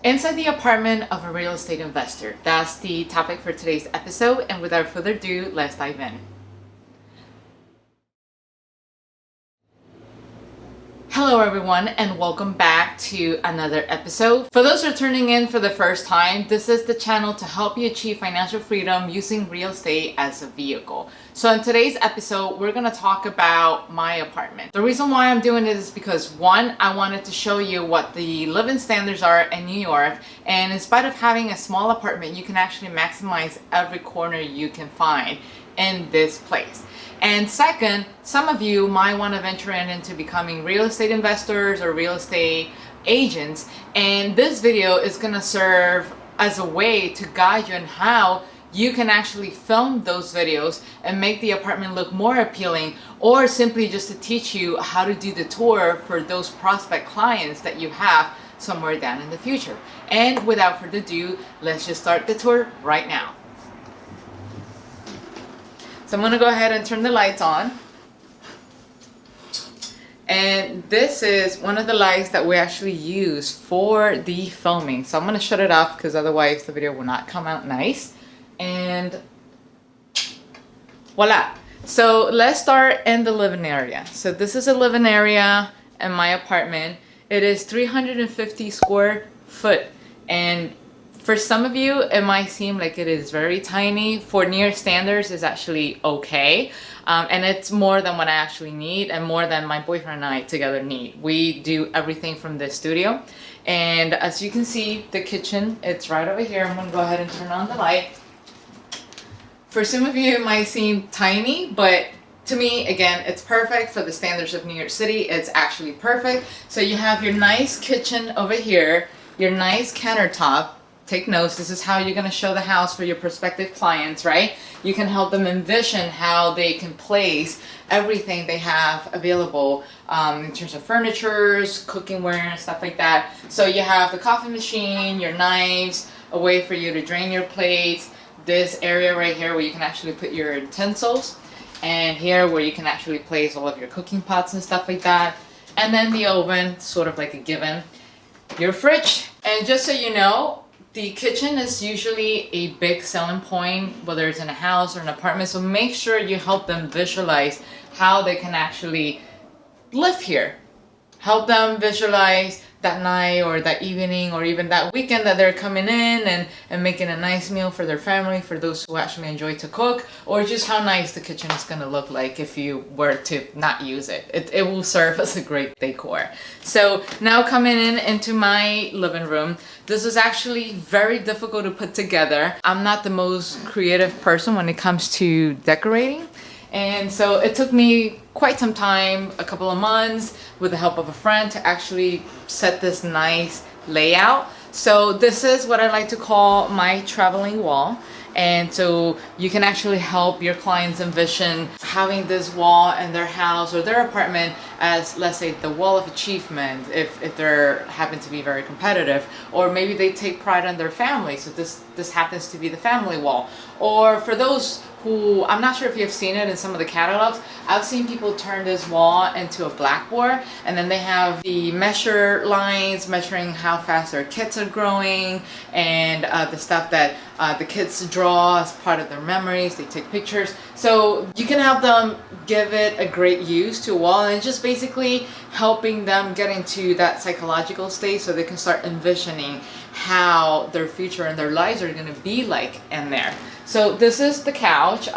Inside the apartment of a real estate investor. That's the topic for today's episode, and without further ado, let's dive in. Hello everyone, and welcome back to another episode. For those who are tuning in for the first time, this is the channel to help you achieve financial freedom using real estate as a vehicle. So in today's episode, we're going to talk about my apartment. The reason why I'm doing it is because one, I wanted to show you what the living standards are in New York, and in spite of having a small apartment, you can actually maximize every corner you can find in this place. And second, some of you might want to venture into becoming real estate investors or real estate agents. And this video is going to serve as a way to guide you on how you can actually film those videos and make the apartment look more appealing, or simply just to teach you how to do the tour for those prospect clients that you have somewhere down in the future. And without further ado, let's just start the tour right now. So I'm going to go ahead and turn the lights on. And this is one of the lights that we actually use for the filming. So I'm going to shut it off because otherwise the video will not come out nice. And voila. So let's start in the living area. So this is a living area in my apartment. It is 350 square foot. And for some of you, it might seem like it is very tiny. For New York standards, it's actually okay. And it's more than what I actually need and more than my boyfriend and I together need. We do everything from this studio. And as you can see, the kitchen, it's right over here. I'm gonna go ahead and turn on the light. For some of you, it might seem tiny, but to me, again, it's perfect for the standards of New York City. It's actually perfect. So you have your nice kitchen over here, your nice countertop. Take notes, this is how you're going to show the house for your prospective clients, right? You can help them envision how they can place everything they have available in terms of furnitures, cookingware, and stuff like that. So you have the coffee machine, your knives, a way for you to drain your plates, this area right here where you can actually put your utensils, and here where you can actually place all of your cooking pots and stuff like that. And then the oven, sort of like a given. Your fridge. And just so you know, the kitchen is usually a big selling point, whether it's in a house or an apartment. So make sure you help them visualize how they can actually live here. Help them visualize that night or that evening or even that weekend that they're coming in and making a nice meal for their family, for those who actually enjoy to cook, or just how nice the kitchen is going to look like if you were to not use it. It will serve as a great decor. So now coming into my living room, this is actually very difficult to put together. I'm not the most creative person when it comes to decorating. And so it took me quite some time, a couple of months, with the help of a friend to actually set this nice layout. So this is what I like to call my traveling wall. And so you can actually help your clients envision having this wall in their house or their apartment as, let's say, the wall of achievement if they're happen to be very competitive, or maybe they take pride in their family, so this happens to be the family wall. Or for those who, I'm not sure if you've seen it in some of the catalogs, I've seen people turn this wall into a blackboard, and then they have the measure lines measuring how fast their kids are growing, and the stuff that the kids draw as part of their memories. They take pictures. So you can help them give it a great use to a wall, and just basically helping them get into that psychological state so they can start envisioning how their future and their lives are going to be like in there. So this is the couch,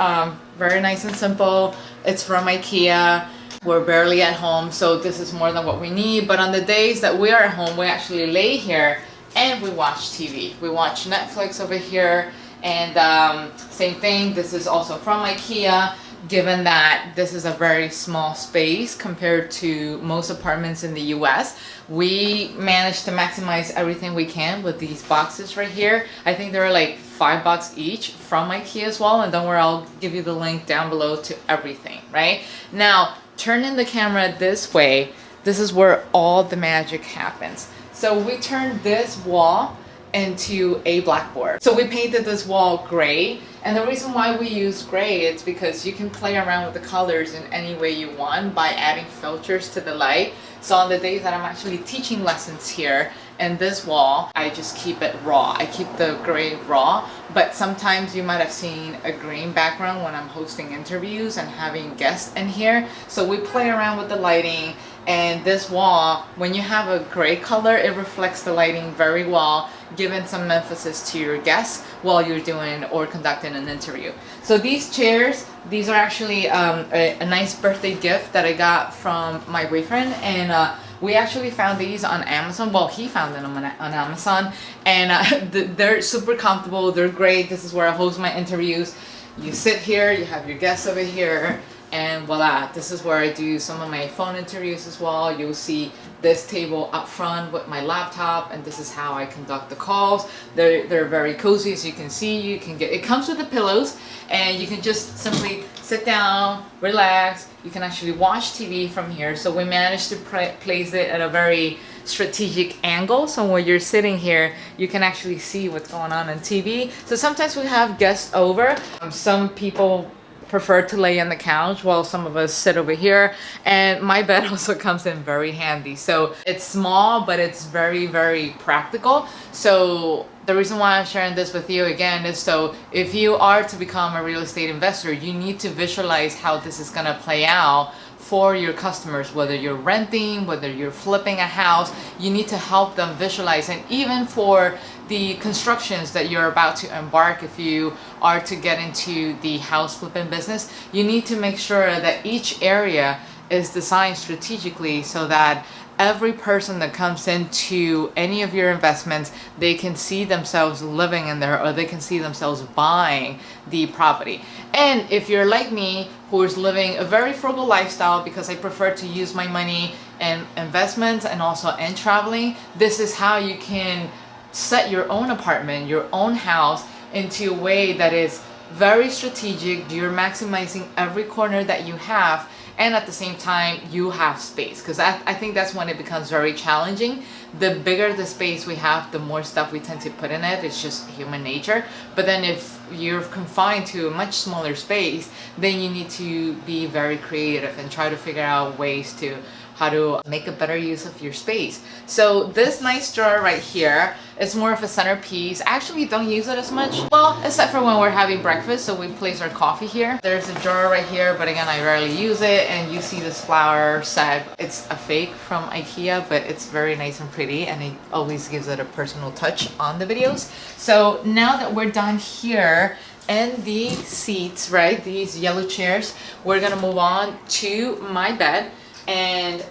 very nice and simple. It's from IKEA. We're barely at home, so this is more than what we need. But on the days that we are at home, we actually lay here and we watch TV. We watch Netflix over here, and same thing, this is also from IKEA. Given that this is a very small space compared to most apartments in the US, we managed to maximize everything we can with these boxes right here. I think they're like $5 each from IKEA as well, and don't worry, I'll give you the link down below to everything, right? Now, turning the camera this way, this is where all the magic happens. So we turned this wall into a blackboard. So we painted this wall gray, and the reason why we use gray is because you can play around with the colors in any way you want by adding filters to the light. So on the days that I'm actually teaching lessons here And this wall, I just keep it raw. I keep the gray raw, but sometimes you might have seen a green background when I'm hosting interviews and having guests in here. So we play around with the lighting, and this wall, when you have a gray color, it reflects the lighting very well, giving some emphasis to your guests while you're doing or conducting an interview. So these chairs, these are actually a nice birthday gift that I got from my boyfriend, and we actually found these on Amazon. Well, he found them on Amazon, and they're super comfortable. They're great. This is where I host my interviews. You sit here, you have your guests over here, and voila, this is where I do some of my phone interviews as well. You'll see this table up front with my laptop, and this is how I conduct the calls. They're very cozy, as you can see. You can get, it comes with the pillows, and you can just simply sit down, relax. You can actually watch TV from here. So we managed to place it at a very strategic angle. So when you're sitting here, you can actually see what's going on TV. So sometimes we have guests over. Some people prefer to lay on the couch while some of us sit over here, and my bed also comes in very handy. So it's small, but it's very, very practical. So the reason why I'm sharing this with you again is so if you are to become a real estate investor, you need to visualize how this is going to play out for your customers. Whether you're renting, whether you're flipping a house, you need to help them visualize. And even for the constructions that you're about to embark, if you are to get into the house flipping business, you need to make sure that each area is designed strategically so that every person that comes into any of your investments, they can see themselves living in there, or they can see themselves buying the property. And if you're like me, who is living a very frugal lifestyle, because I prefer to use my money in investments and also in traveling, this is how you can set your own apartment, your own house into a way that is very strategic. You're maximizing every corner that you have, and at the same time you have space, because I think that's when it becomes very challenging. The bigger the space we have, the more stuff we tend to put in it. It's just human nature. But then if you're confined to a much smaller space, then you need to be very creative and try to figure out ways to how to make a better use of your space. So this nice drawer right here is more of a centerpiece. I actually don't use it as much, well, except for when we're having breakfast, so we place our coffee here. There's a drawer right here, but again, I rarely use it. And you see this flower set. It's a fake from IKEA, but it's very nice and pretty, and it always gives it a personal touch on the videos. So now that we're done here, and the seats, right, these yellow chairs, we're gonna move on to my bed. And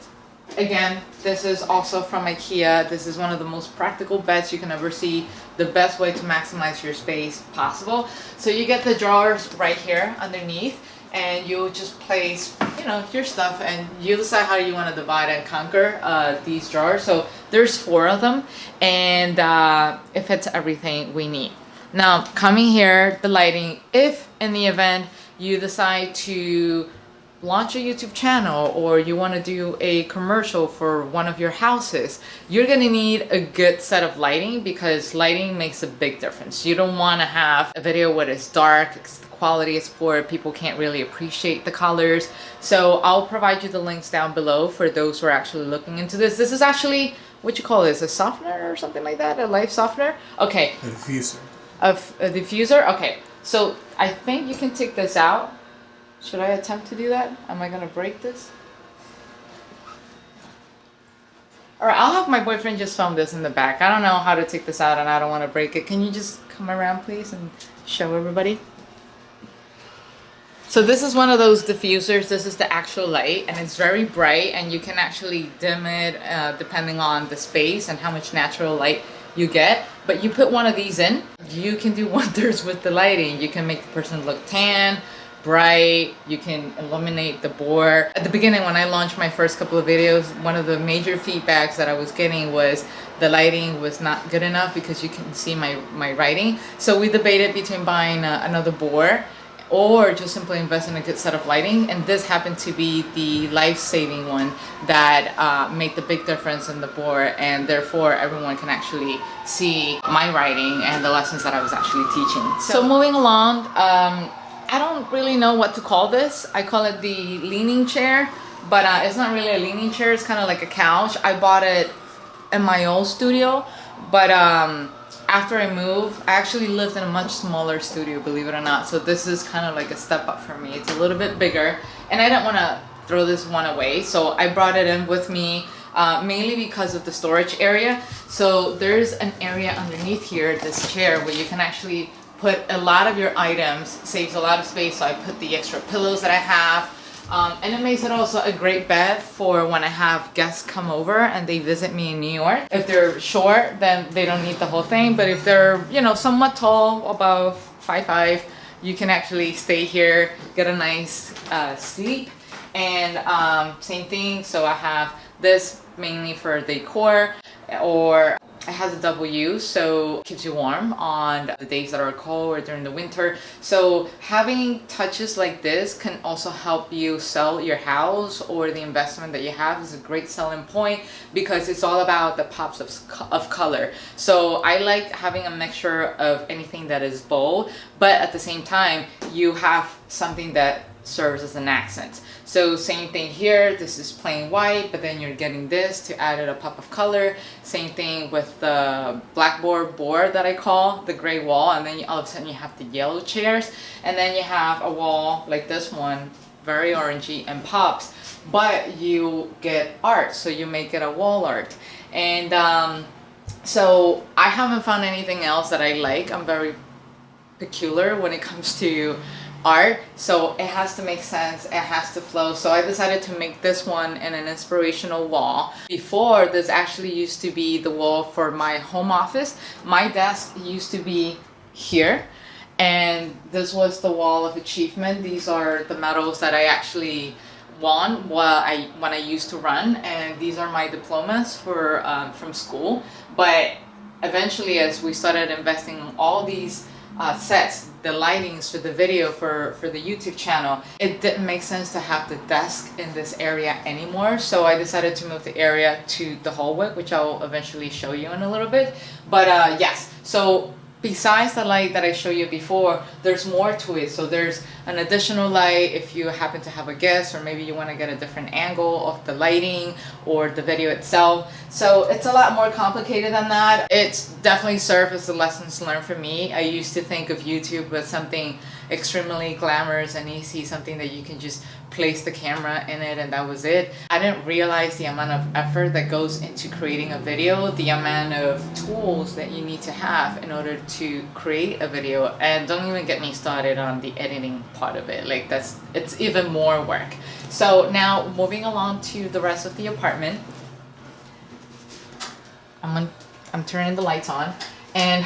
again, this is also from IKEA. This is one of the most practical beds you can ever see. The best way to maximize your space possible. So you get the drawers right here underneath, and you just place, you know, your stuff, and you decide how you want to divide and conquer these drawers. So there's 4 of them, and it fits everything we need. Now, coming here, the lighting, if in the event you decide to launch a YouTube channel, or you want to do a commercial for one of your houses, you're going to need a good set of lighting, because lighting makes a big difference. You don't want to have a video where it's dark, because the quality is poor, people can't really appreciate the colors. So I'll provide you the links down below for those who are actually looking into this. This is actually, what you call this, a softener or something like that, a light softener? Okay. A diffuser. A diffuser? Okay. So I think you can take this out. Should I attempt to do that? Am I gonna break this? Alright, I'll have my boyfriend just film this in the back. I don't know how to take this out, and I don't want to break it. Can you just come around, please, and show everybody? So this is one of those diffusers. This is the actual light, and it's very bright, and you can actually dim it depending on the space and how much natural light you get. But you put one of these in, you can do wonders with the lighting. You can make the person look tan, bright, you can illuminate the board. At the beginning, when I launched my first couple of videos, one of the major feedbacks that I was getting was the lighting was not good enough, because you can see my writing. So we debated between buying another board or just simply invest in a good set of lighting, and this happened to be the life-saving one that made the big difference in the board, and therefore everyone can actually see my writing and the lessons that I was actually teaching. So moving along, I don't really know what to call this. I call it the leaning chair, but it's not really a leaning chair. It's kind of like a couch. I bought it in my old studio, but after I moved, I actually lived in a much smaller studio, believe it or not. So this is kind of like a step up for me. It's a little bit bigger, and I didn't want to throw this one away, so I brought it in with me, mainly because of the storage area. So there's an area underneath here, this chair, where you can actually put a lot of your items, saves a lot of space. So I put the extra pillows that I have, and it makes it also a great bed for when I have guests come over and they visit me in New York. If they're short, then they don't need the whole thing, but if they're, you know, somewhat tall, above 5'5", you can actually stay here, get a nice sleep. And same thing, so I have this mainly for decor, or it has a double use, so it keeps you warm on the days that are cold or during the winter. So having touches like this can also help you sell your house, or the investment that you have is a great selling point, because it's all about the pops of color. So I like having a mixture of anything that is bold, but at the same time you have something that serves as an accent. So same thing here, this is plain white, but then you're getting this to add a pop of color. Same thing with the blackboard board that I call the gray wall, and then all of a sudden you have the yellow chairs, and then you have a wall like this one, very orangey and pops, but you get art, so you make it a wall art. And so I haven't found anything else that I like. I'm very peculiar when it comes to art, so it has to make sense, it has to flow. So I decided to make this one in an inspirational wall. Before, this actually used to be the wall for my home office. My desk used to be here, and this was the wall of achievement. These are the medals that I actually won when I used to run, and these are my diplomas for from school. But eventually, as we started investing in all these sets, the lightings for the video for the YouTube channel, it didn't make sense to have the desk in this area anymore. So I decided to move the area to the hallway, which I'll eventually show you in a little bit. But yes, so besides the light that I showed you before, there's more to it. So there's an additional light if you happen to have a guest, or maybe you want to get a different angle of the lighting or the video itself. So it's a lot more complicated than that. It's definitely served as a lessons learned for me. I used to think of YouTube as something extremely glamorous and easy, something that you can just place the camera in it and that was it. I didn't realize the amount of effort that goes into creating a video, the amount of tools that you need to have in order to create a video, and don't even get me started on the editing part of it. Like it's even more work. So now moving along to the rest of the apartment, I'm turning the lights on, and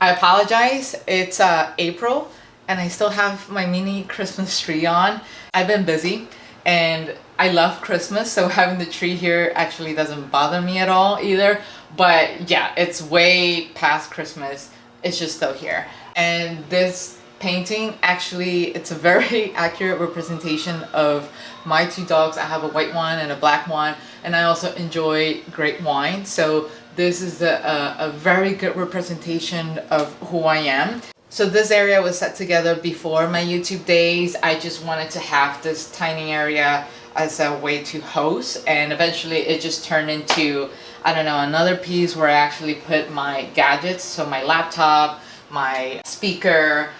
I apologize, it's April and I still have my mini Christmas tree on. I've been busy and I love Christmas, so having the tree here actually doesn't bother me at all either. But yeah, it's way past Christmas, it's just still here. And this painting, actually, it's a very accurate representation of my two dogs. I have a white one and a black one, and I also enjoy great wine. So this is a very good representation of who I am. So this area was set together before my YouTube days. I just wanted to have this tiny area as a way to host, and eventually it just turned into, I don't know, another piece where I actually put my gadgets, so my laptop, my speaker.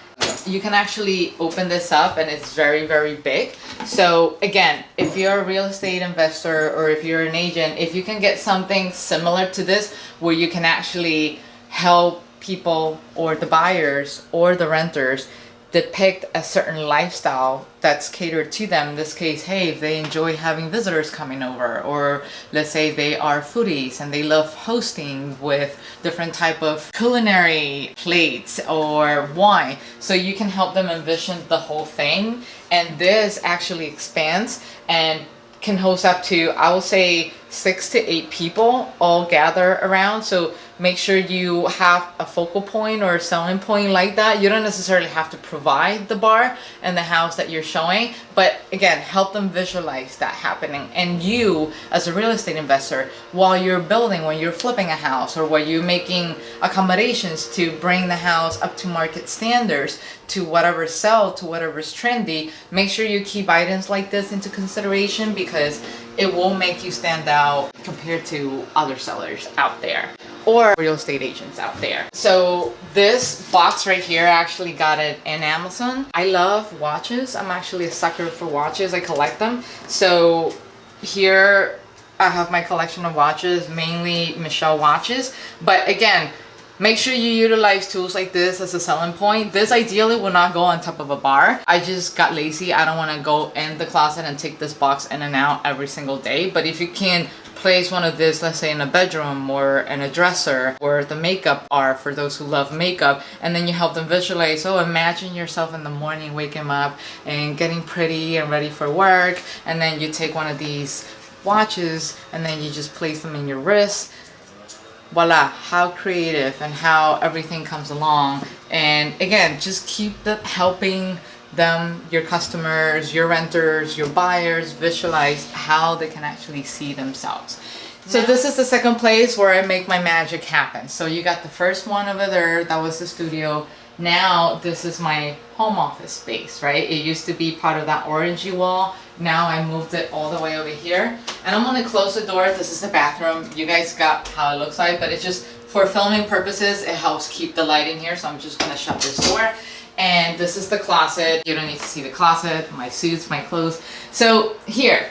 You can actually open this up and it's very, very big. So again, if you're a real estate investor or if you're an agent, if you can get something similar to this where you can actually help people or the buyers or the renters depict a certain lifestyle that's catered to them. In this case, hey, if they enjoy having visitors coming over, or let's say they are foodies and they love hosting with different type of culinary plates or wine, so you can help them envision the whole thing. And this actually expands and can host up to, I will say, 6 to 8 people all gather around. So make sure you have a focal point or a selling point like that. You don't necessarily have to provide the bar and the house that you're showing, but again, help them visualize that happening. And you, as a real estate investor, while you're building, when you're flipping a house, or while you're making accommodations to bring the house up to market standards, to whatever sell, to whatever's trendy, make sure you keep items like this into consideration, because it will make you stand out compared to other sellers out there or real estate agents out there. So this box right here, I actually got it in Amazon. I love watches. I'm actually a sucker for watches. I collect them. So here I have my collection of watches, mainly Michelle watches. But again, make sure you utilize tools like this as a selling point. This ideally will not go on top of a bar. I just got lazy. I don't want to go in the closet and take this box in and out every single day. But if you can place one of this, let's say in a bedroom or in a dresser where the makeup are, for those who love makeup, and then you help them visualize, oh, imagine yourself in the morning waking up and getting pretty and ready for work, and then you take one of these watches and then you just place them in your wrist. Voila, how creative and how everything comes along. And again, just keep helping them, your customers, your renters, your buyers, visualize how they can actually see themselves. So this is the second place where I make my magic happen. So you got the first one over there, that was the studio. Now this is my home office space, right? It used to be part of that orangey wall. Now I moved it all the way over here. And I'm gonna close the door. This is the bathroom. You guys got how it looks like, but it's just for filming purposes, it helps keep the light in here. So I'm just gonna shut this door. And this is the closet. You don't need to see the closet, my suits, my clothes. So here,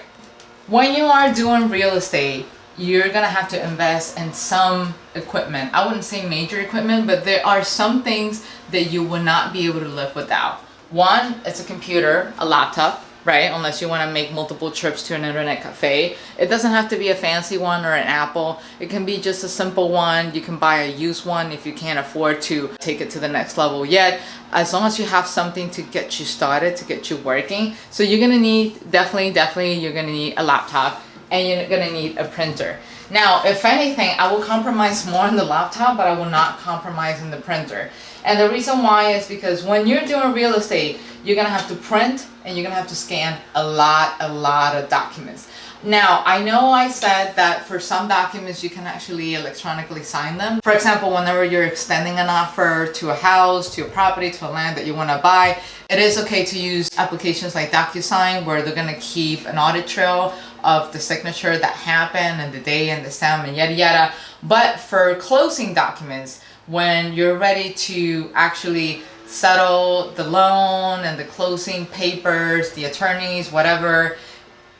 when you are doing real estate, you're gonna have to invest in some equipment. I wouldn't say major equipment, but there are some things that you will not be able to live without. One, it's a computer, a laptop, right? Unless you want to make multiple trips to an internet cafe. It doesn't have to be a fancy one or an Apple. It can be just a simple one. You can buy a used one if you can't afford to take it to the next level yet. As long as you have something to get you started, to get you working. So you're gonna need, definitely, you're gonna need a laptop, and you're gonna need a printer. Now, if anything, I will compromise more on the laptop, but I will not compromise on the printer. And the reason why is because when you're doing real estate, you're gonna have to print and you're gonna have to scan a lot of documents. Now, I know I said that for some documents you can actually electronically sign them. For example, whenever you're extending an offer to a house, to a property, to a land that you want to buy, it is okay to use applications like DocuSign where they're going to keep an audit trail of the signature that happened and the day and the stamp and yada yada. But for closing documents, when you're ready to actually settle the loan and the closing papers, the attorneys, whatever,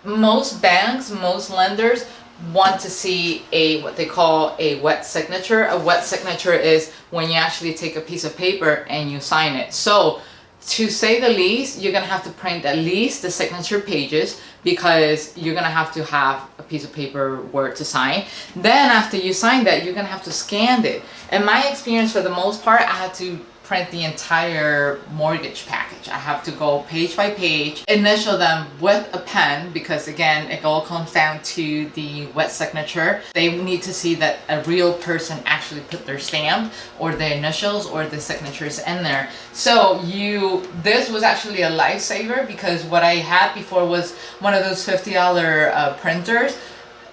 most banks, most lenders want to see what they call a wet signature. A wet signature is when you actually take a piece of paper and you sign it. So to say the least, you're gonna have to print at least the signature pages because you're gonna have to have a piece of paper word to sign. Then after you sign that, you're gonna have to scan it. In my experience, for the most part, I had to print the entire mortgage package. I have to go page by page, initial them with a pen because again, it all comes down to the wet signature. They need to see that a real person actually put their stamp or the initials or the signatures in there. So this was actually a lifesaver because what I had before was one of those $50 printers.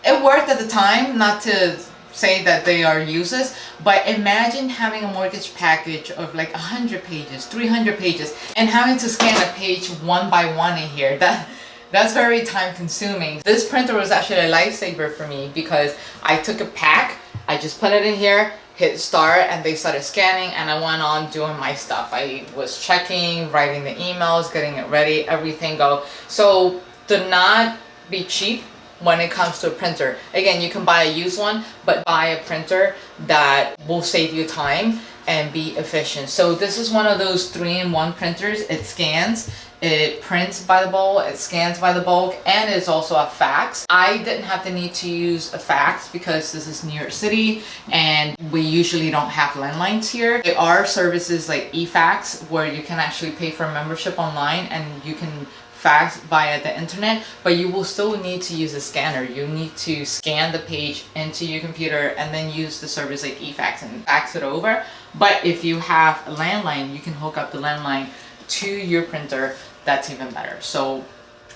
It worked at the time, not to say that they are useless, but imagine having a mortgage package of like 100 pages, 300 pages, and having to scan a page one by one in here. That's very time consuming. This printer was actually a lifesaver for me because I took a pack, I just put it in here, hit start, and they started scanning, and I went on doing my stuff. I was checking, writing the emails, getting it ready, everything go. So do not be cheap when it comes to a printer. Again, you can buy a used one, but buy a printer that will save you time and be efficient. So this is one of those 3-in-1 printers. It scans, it prints by the bulk, it scans by the bulk, and it's also a fax. I didn't have the need to use a fax because this is New York City and we usually don't have landlines here. There are services like eFax where you can actually pay for a membership online and you can fax via the internet, but you will still need to use a scanner. You need to scan the page into your computer and then use the service like eFax and fax it over. But if you have a landline, you can hook up the landline to your printer. That's even better. So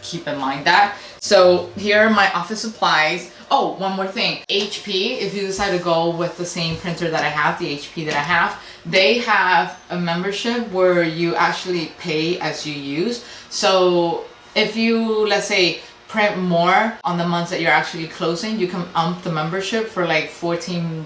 keep in mind that. So here are my office supplies. Oh, one more thing. HP, if you decide to go with the same printer that I have, the HP that I have, they have a membership where you actually pay as you use. So if you, let's say, print more on the months that you're actually closing, you can ump the membership for like $14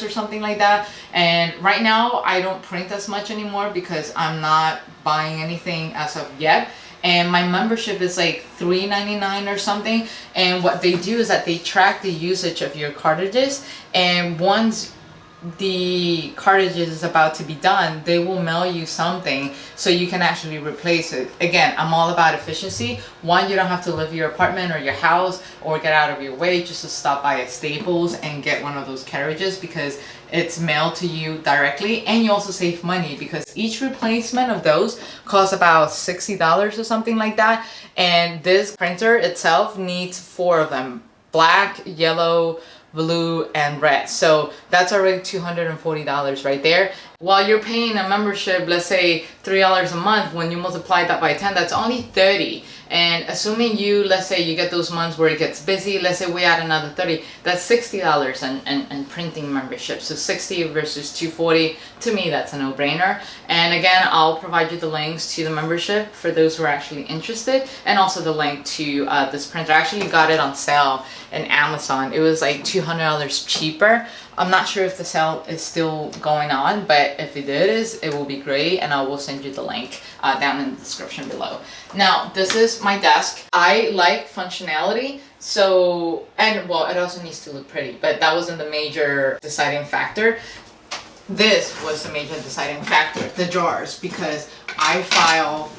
or something like that. And right now I don't print as much anymore because I'm not buying anything as of yet. And my membership is like $3.99 or something. And what they do is that they track the usage of your cartridges, and once the cartridges is about to be done, they will mail you something so you can actually replace it. Again, I'm all about efficiency. One, you don't have to leave your apartment or your house or get out of your way just to stop by at Staples and get one of those cartridges, because it's mailed to you directly, and you also save money because each replacement of those costs about $60 or something like that. And this printer itself needs 4 of them: black, yellow, blue, and red. So that's already $240 right there. While you're paying a membership, let's say $3 a month, when you multiply that by 10, that's only $30. And assuming you, let's say you get those months where it gets busy, let's say we add another $30, that's $60 in printing membership. So 60 versus 240, to me that's a no-brainer. And again, I'll provide you the links to the membership for those who are actually interested, and also the link to this printer. I actually got it on sale in Amazon. It was like $200 cheaper. I'm not sure if the sale is still going on, but if it is, it will be great, and I will send you the link down in the description below. Now, this is my desk. I like functionality, so, and well, it also needs to look pretty, but that wasn't the major deciding factor. This was the major deciding factor, the drawers, because I file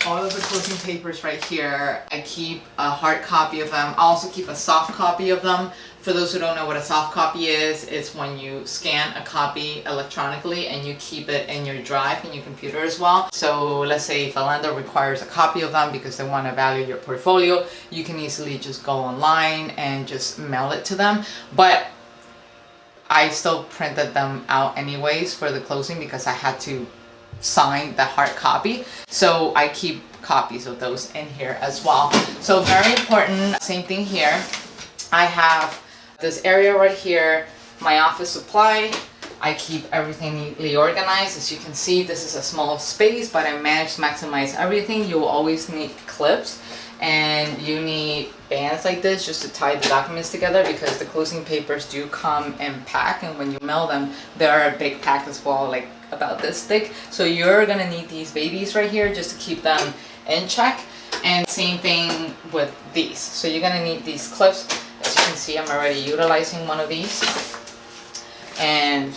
all of the closing papers right here. I keep a hard copy of them. I also keep a soft copy of them. For those who don't know what a soft copy is, it's when you scan a copy electronically and you keep it in your drive in your computer as well. So let's say if a lender requires a copy of them because they want to value your portfolio, you can easily just go online and just mail it to them. But I still printed them out anyways for the closing because I had to sign the hard copy. So I keep copies of those in here as well. So very important. Same thing here. I have this area right here, my office supply. I keep everything neatly organized. As you can see, this is a small space, but I managed to maximize everything. You will always need clips, and you need bands like this just to tie the documents together, because the closing papers do come in pack, and when you mail them, they're a big pack as well, like about this thick. So you're gonna need these babies right here just to keep them in check. And same thing with these. So you're gonna need these clips. As you can see, I'm already utilizing one of these, and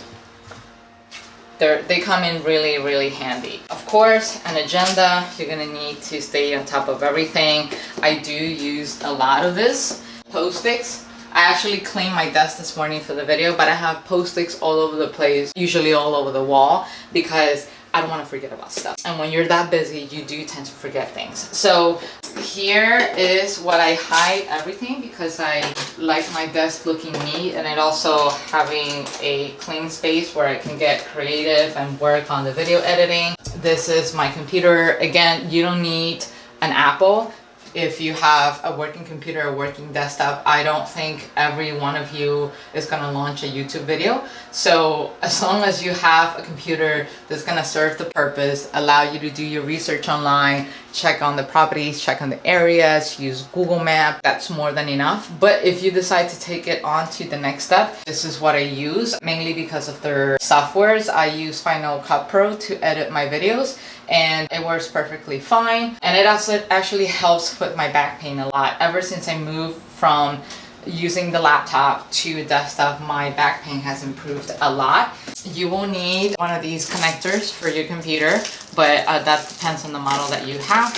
they come in really, really handy. Of course, an agenda. You're gonna need to stay on top of everything. I do use a lot of this. Post-its. I actually cleaned my desk this morning for the video, but I have post-its all over the place, usually all over the wall, because I don't want to forget about stuff. And when you're that busy, you do tend to forget things. So here is what I hide everything, because I like my desk looking neat, and it also having a clean space where I can get creative and work on the video editing. This is my computer. Again, you don't need an Apple if you have a working computer, a working desktop. I don't think every one of you is gonna launch a YouTube video. So as long as you have a computer that's gonna serve the purpose, allow you to do your research online, check on the properties, check on the areas, use Google Maps, that's more than enough. But if you decide to take it on to the next step, this is what I use, mainly because of their softwares. I use Final Cut Pro to edit my videos, and it works perfectly fine. And it also actually helps with my back pain a lot. Ever since I moved from using the laptop to a desktop, my back pain has improved a lot. You will need one of these connectors for your computer, but that depends on the model that you have.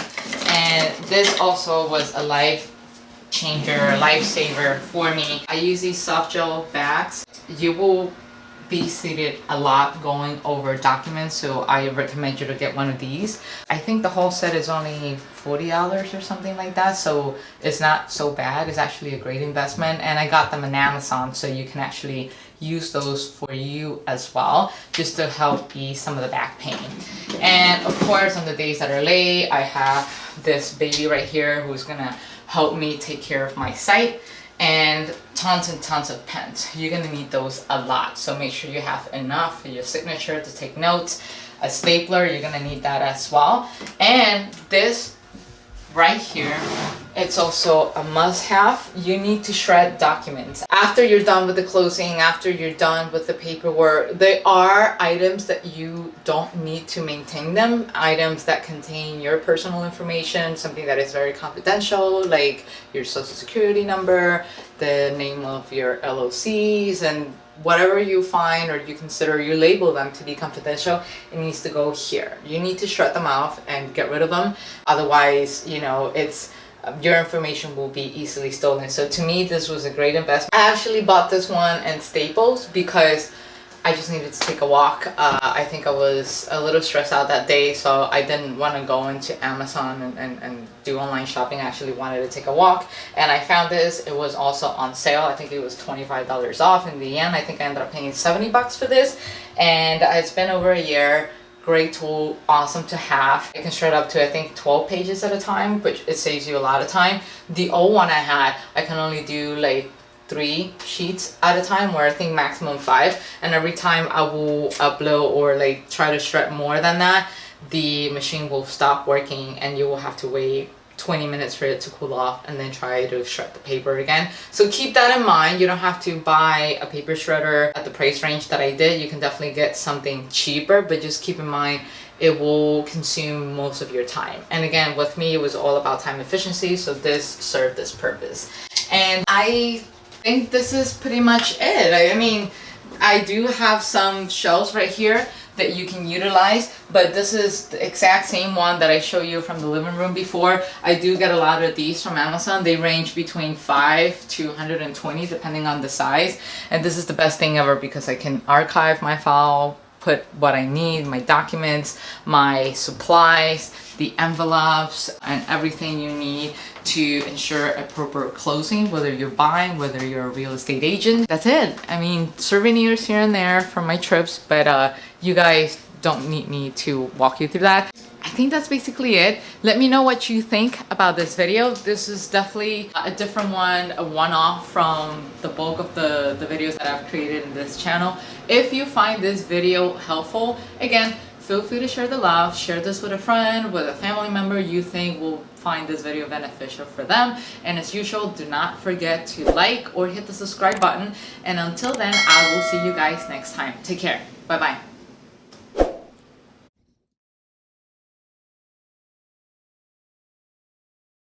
And this also was a life changer, lifesaver for me. I use these soft gel bags. You will be seated a lot going over documents, so I recommend you to get one of these. I think the whole set is only $40 or something like that, so it's not so bad. It's actually a great investment, and I got them on Amazon, so you can actually use those for you as well, just to help ease some of the back pain. And of course, on the days that are late, I have this baby right here who's gonna help me take care of my site. And tons of pens. You're gonna need those a lot, so make sure you have enough for your signature to take notes. A stapler, you're gonna need that as well. And this right here, it's also a must-have. You need to shred documents. After you're done with the closing, after you're done with the paperwork, there are items that you don't need to maintain them. Items that contain your personal information, something that is very confidential, like your social security number, the name of your LOCs, and whatever you find or you consider, you label them to be confidential, it needs to go here. You need to shred them off and get rid of them. Otherwise, you know, it's your information will be easily stolen. So to me, this was a great investment. I actually bought this one in Staples because I just needed to take a walk. I think I was a little stressed out that day, so I didn't want to go into Amazon and do online shopping. I actually wanted to take a walk, and I found this. It was also on sale. I think it was $25 off. In the end, I think I ended up paying $70 for this, and it's been over a year. Great tool, awesome to have. It can shred up to I think 12 pages at a time, which it saves you a lot of time. The old one I had, I can only do like 3 sheets at a time, where I think maximum 5, and every time I will upload or like try to shred more than that, the machine will stop working and you will have to wait 20 minutes for it to cool off and then try to shred the paper again. So keep that in mind. You don't have to buy a paper shredder at the price range that I did. You can definitely get something cheaper, but just keep in mind it will consume most of your time. And again, with me, it was all about time efficiency, so this served this purpose. And I think this is pretty much it. I mean, I do have some shelves right here that you can utilize, but this is the exact same one that I showed you from the living room before. I do get a lot of these from Amazon. They range between 5 to 120 depending on the size, and this is the best thing ever because I can archive my file, put what I need, my documents, my supplies, the envelopes, and everything you need to ensure a proper closing, whether you're buying, whether you're a real estate agent. That's it. I mean, souvenirs here and there from my trips, but you guys don't need me to walk you through that. I think that's basically it. Let me know what you think about this video. This is definitely a different one, a one-off from the bulk of the videos that I've created in this channel. If you find this video helpful, again, feel free to share the love. Share this with a friend, with a family member you think will find this video beneficial for them. And as usual, do not forget to like or hit the subscribe button. And until then, I will see you guys next time. Take care. Bye-bye.